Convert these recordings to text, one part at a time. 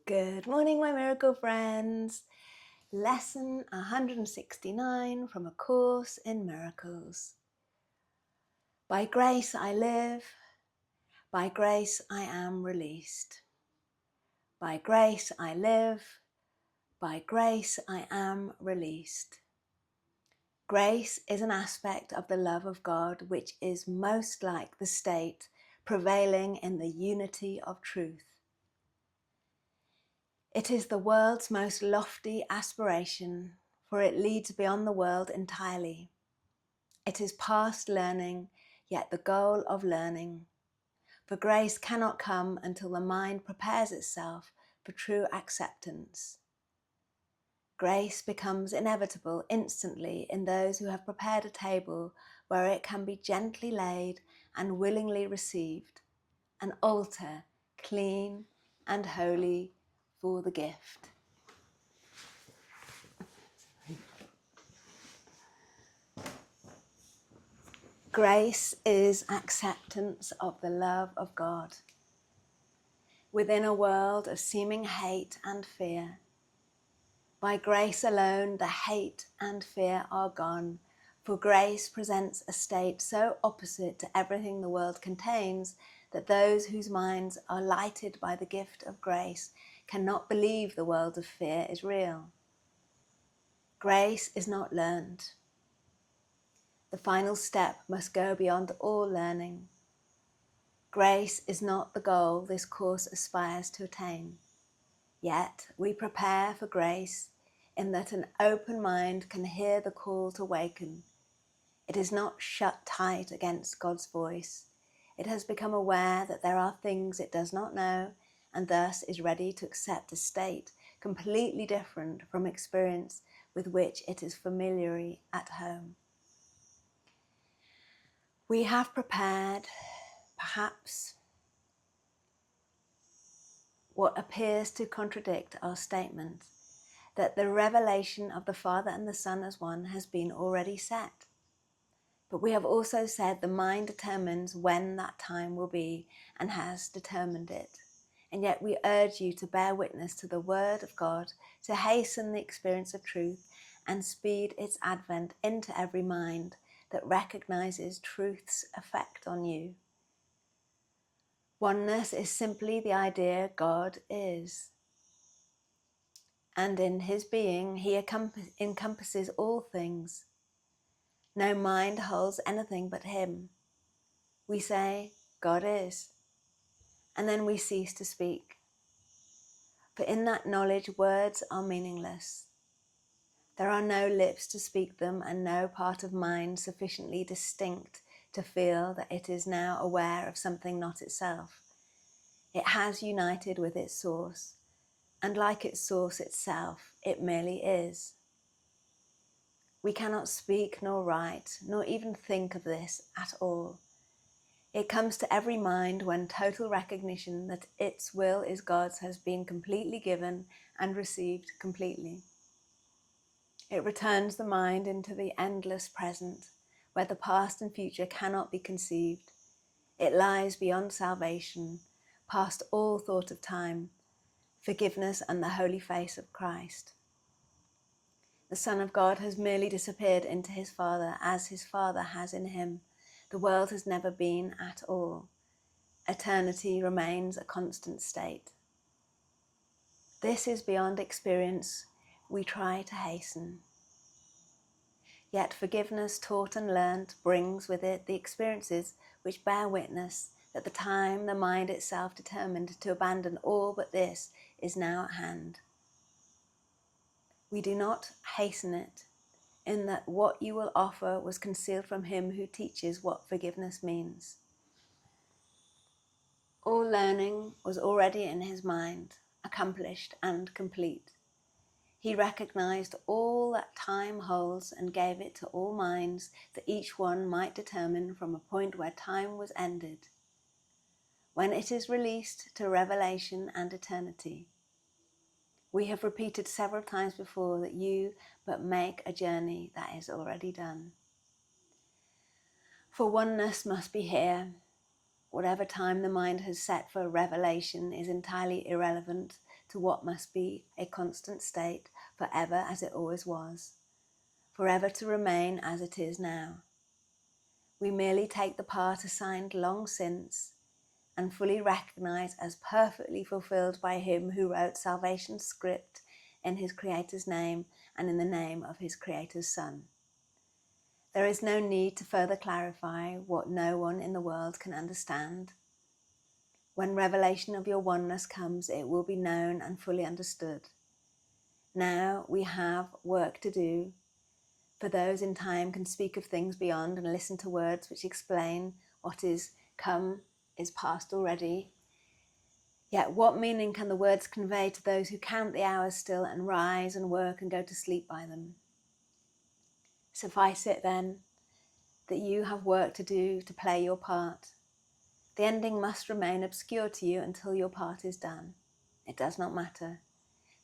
Good morning, my miracle friends. Lesson 169 from A Course in Miracles. By grace I live, by grace I am released. By grace I live, by grace I am released. Grace is an aspect of the love of God which is most like the state prevailing in the unity of truth. It is the world's most lofty aspiration, for it leads beyond the world entirely. It is past learning, yet the goal of learning. For grace cannot come until the mind prepares itself for true acceptance. Grace becomes inevitable instantly in those who have prepared a table where it can be gently laid and willingly received, an altar clean and holy for the gift. Grace is acceptance of the love of God. Within a world of seeming hate and fear, by grace alone the hate and fear are gone, for grace presents a state so opposite to everything the world contains that those whose minds are lighted by the gift of grace cannot believe the world of fear is real. Grace is not learned. The final step must go beyond all learning. Grace is not the goal this course aspires to attain. Yet we prepare for grace in that an open mind can hear the call to waken. It is not shut tight against God's voice. It has become aware that there are things it does not know and thus is ready to accept a state completely different from experience with which it is familiarly at home. We have prepared, perhaps, what appears to contradict our statement that the revelation of the Father and the Son as one has been already set. But we have also said the mind determines when that time will be and has determined it. And yet we urge you to bear witness to the Word of God, to hasten the experience of truth and speed its advent into every mind that recognizes truth's effect on you. Oneness is simply the idea God is. And in his being, he encompasses all things. No mind holds anything but him. We say, God is, and then we cease to speak. For in that knowledge, words are meaningless. There are no lips to speak them and no part of mind sufficiently distinct to feel that it is now aware of something not itself. It has united with its source, and like its source itself, it merely is. We cannot speak nor write, nor even think of this at all. It comes to every mind when total recognition that its will is God's has been completely given and received completely. It returns the mind into the endless present, where the past and future cannot be conceived. It lies beyond salvation, past all thought of time, forgiveness and the holy face of Christ. The Son of God has merely disappeared into his Father as his Father has in him. The world has never been at all. Eternity remains a constant state. This is beyond experience we try to hasten. Yet forgiveness taught and learnt brings with it the experiences which bear witness that the time the mind itself determined to abandon all but this is now at hand. We do not hasten it, in that what you will offer was concealed from him who teaches what forgiveness means. All learning was already in his mind, accomplished and complete. He recognized all that time holds and gave it to all minds that each one might determine from a point where time was ended, when it is released to revelation and eternity. We have repeated several times before that you but make a journey that is already done. For oneness must be here. whatever time the mind has set for revelation is entirely irrelevant to what must be a constant state forever as it always was, forever to remain as it is now. We merely take the part assigned long since and fully recognize as perfectly fulfilled by Him who wrote salvation's script in His Creator's name and in the name of His Creator's Son. There is no need to further clarify what no one in the world can understand. When revelation of your oneness comes, it will be known and fully understood. Now we have work to do, for those in time can speak of things beyond and listen to words which explain what is come is past already. Yet what meaning can the words convey to those who count the hours still and rise and work and go to sleep by them? Suffice it then that you have work to do to play your part. The ending must remain obscure to you until your part is done. It does not matter,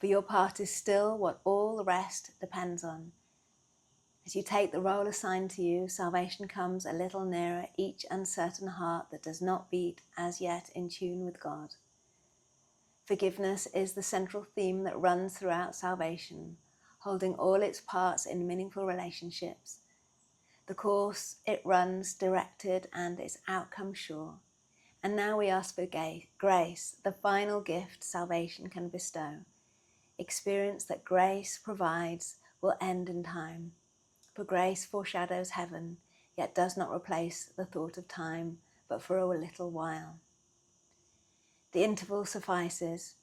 for your part is still what all the rest depends on. As you take the role assigned to you, salvation comes a little nearer each uncertain heart that does not beat as yet in tune with God. Forgiveness is the central theme that runs throughout salvation, holding all its parts in meaningful relationships. The course it runs directed and its outcome sure. And now we ask for grace, the final gift salvation can bestow. Experience that grace provides will end in time. For grace foreshadows heaven, yet does not replace the thought of time, but for a little while. The interval suffices.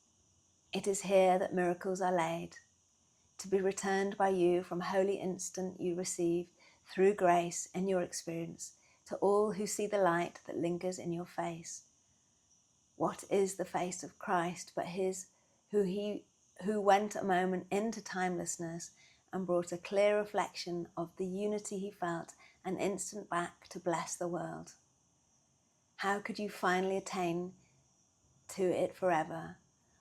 It is here that miracles are laid, to be returned by you from holy instant you receive through grace in your experience to all who see the light that lingers in your face. What is the face of Christ but His who went a moment into timelessness and brought a clear reflection of the unity He felt an instant back to bless the world? How could you finally attain to it forever,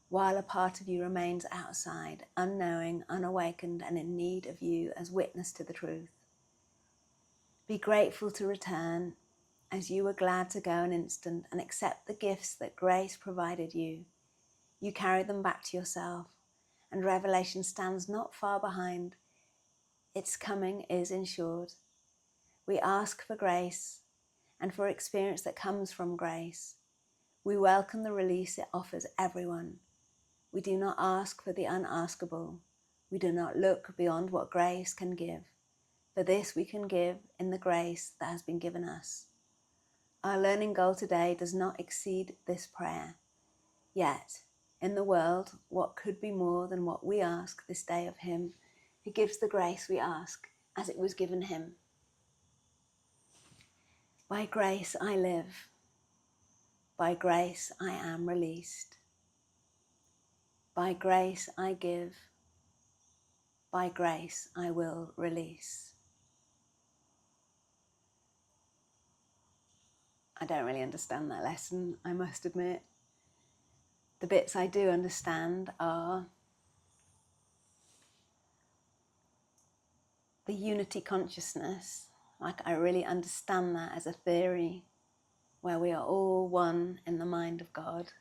while a part of you remains outside, unknowing, unawakened, and in need of you as witness to the truth? Be grateful to return, as you were glad to go an instant, and accept the gifts that grace provided you. You carry them back to yourself, and revelation stands not far behind. Its coming is ensured. We ask for grace, and for experience that comes from grace. We welcome the release it offers everyone. We do not ask for the unaskable. We do not look beyond what grace can give. For this we can give in the grace that has been given us. Our learning goal today does not exceed this prayer. Yet, in the world, what could be more than what we ask this day of Him who gives the grace we ask as it was given Him? By grace I live. By grace I am released. By grace I give. By grace I will release. I don't really understand that lesson, I must admit. The bits I do understand are the unity consciousness. Like, I really understand that as a theory, where we are all one in the mind of God,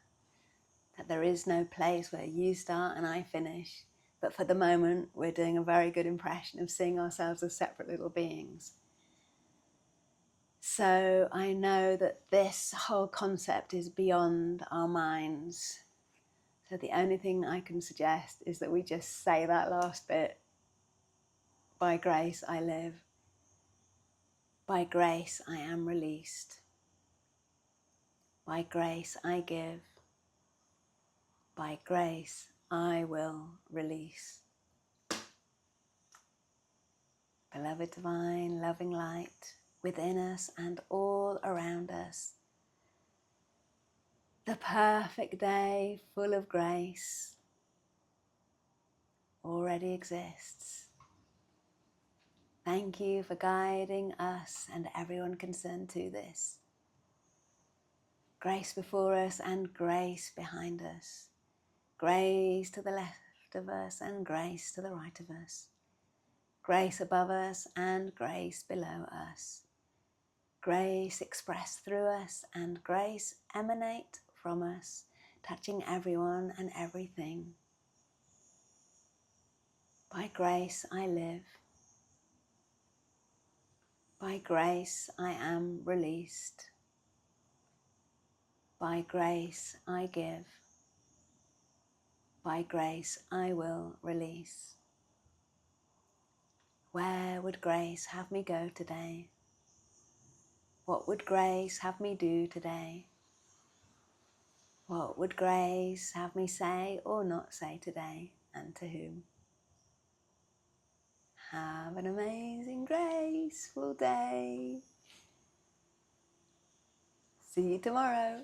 that there is no place where you start and I finish, but for the moment we're doing a very good impression of seeing ourselves as separate little beings. So I know that this whole concept is beyond our minds. So the only thing I can suggest is that we just say that last bit. By grace I live. By grace I am released. By grace I give. By grace I will release. Beloved divine, loving light within us and all around us. The perfect day full of grace already exists. Thank you for guiding us and everyone concerned to this. Grace before us and grace behind us. Grace to the left of us and grace to the right of us. Grace above us and grace below us. Grace express through us and grace emanate from us, touching everyone and everything. By grace I live. By grace I am released. By grace I give. By grace I will release. Where would grace have me go today? What would grace have me do today? What would grace have me say or not say today, and to whom? Have an amazing, graceful day. See you tomorrow.